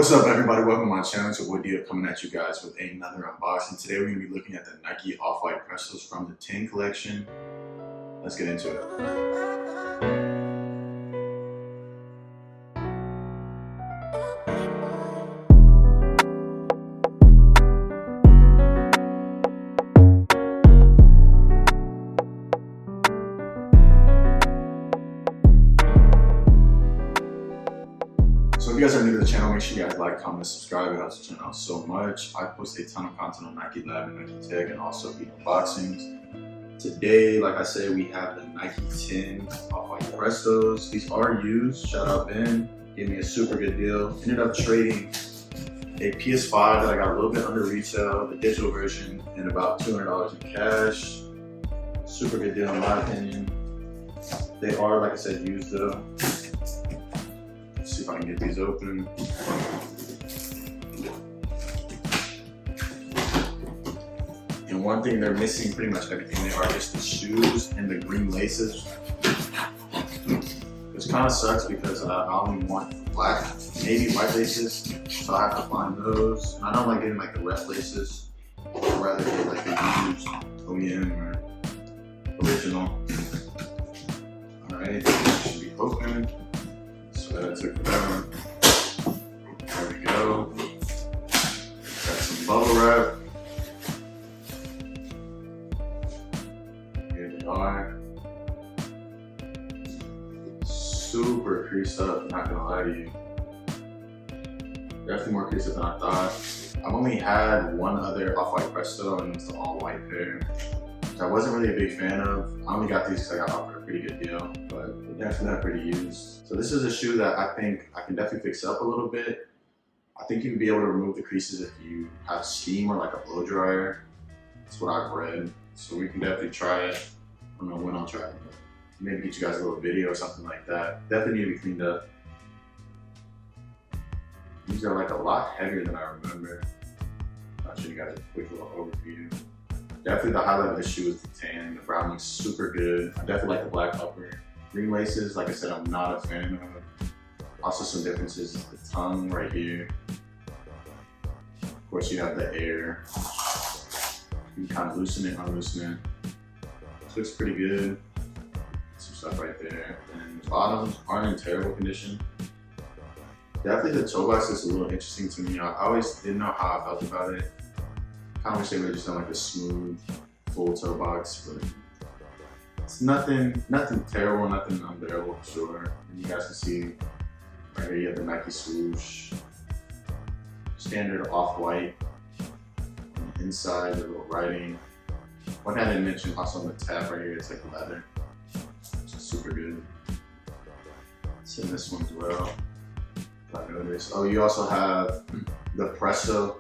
What's up, everybody? Welcome to my channel. It's your boy Dio coming at you guys with another unboxing. Today we're going to be looking at the Nike Off-White Prestos from the 10 collection. Let's get into it. So if you guys are new to the channel, make sure you guys like, comment, subscribe. It helps the channel out so much. I post a ton of content on Nike Lab and Nike Tech and also the unboxings. Today, like I said, we have the Nike 10 Off-White Prestos. These are used. Shout out Ben. Gave me a super good deal. Ended up trading a PS5 that I got a little bit under retail, the digital version, and about $200 in cash. Super good deal in my opinion. They are, like I said, used though. Let's see if I can get these open. And one thing they're missing, pretty much everything, they are just the shoes and the green laces. Which kind of sucks because I only want black, maybe white laces, so I have to find those. And I don't like getting like the red laces. I'd rather get like a used OEM or original. Alright, this should be open. So that took forever. There we go. Got some bubble wrap. Here they are. Super creased up, not gonna lie to you. Definitely more creased up than I thought. I've only had one other Off-White Presto, and it's the all-white pair, which I wasn't really a big fan of. I only got these because I got offered a pretty good deal, but they're definitely not pretty used. So this is a shoe that I think I can definitely fix up a little bit. I think you can be able to remove the creases if you have steam or like a blow dryer. That's what I've read. So we can definitely try it. I don't know when I'll try it, but maybe get you guys a little video or something like that. Definitely need to be cleaned up. These are like a lot heavier than I remember. I'll show you guys a quick little overview. Definitely the highlight of this shoe is the tan. The brown looks super good. I definitely like the black upper. Green laces, like I said, I'm not a fan of. Also some differences, the tongue right here. Of course you have the air. You can kind of loosen it, unloosen it. This looks pretty good. Some stuff right there. And the bottoms aren't in terrible condition. Definitely the toe box is a little interesting to me. I always didn't know how I felt about it. Kind of wish they would have just done like a smooth, full toe box, but it's nothing terrible, nothing unbearable for sure. And you guys can see right here, you have the Nike swoosh. Standard off-white. On the inside, the little writing. One thing I didn't mention, also on the tab right here, it's like leather. Which is super good. It's in this one as well. I noticed. Oh, you also have the Presto,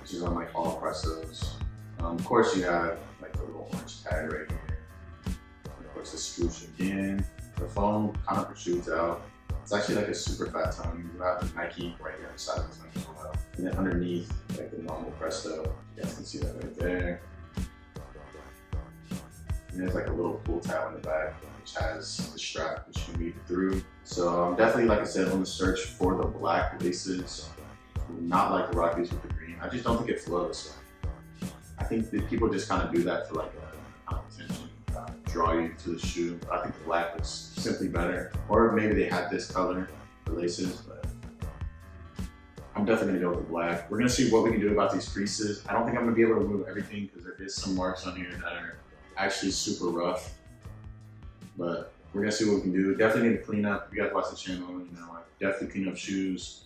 which is on like all Prestos. Of course, you have like the little orange tag right here. And of course, the swoosh again. The foam kind of protrudes out. It's actually like a super fat tongue. You have the Nike right here on the side of the tongue as well. And then underneath, like the normal Presto, you guys can see that right there. And there's like a little pull tab in the back, which has the strap, which you can weave it through. So I'm definitely, like I said, on the search for the black laces. Not like the Rockies with the green. I just don't think it flows. I think that people just kind of do that for like a competition, draw you to the shoe. I think the black looks simply better. Or maybe they had this color for laces, but I'm definitely gonna go with the black. We're gonna see what we can do about these creases. I don't think I'm gonna be able to remove everything because there is some marks on here that are actually super rough. But we're gonna see what we can do. Definitely need to clean up. If you guys watch the channel, you know, like definitely clean up shoes.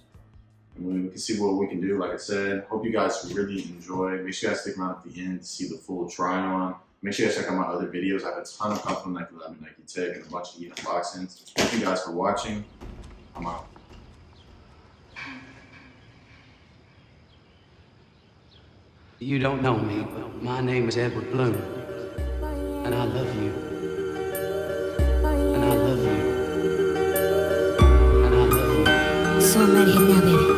And we can see what we can do. Like I said, hope you guys really enjoy. Make sure you guys stick around at the end to see the full try on. Make sure you guys check out my other videos. I have a ton of content on Nike Lab and Nike Tech and a bunch of unboxings. Thank you guys for watching. I'm out. You don't know me, but my name is Edward Bloom, and I love you, and I love you, and I love you. So I'm ready now, baby.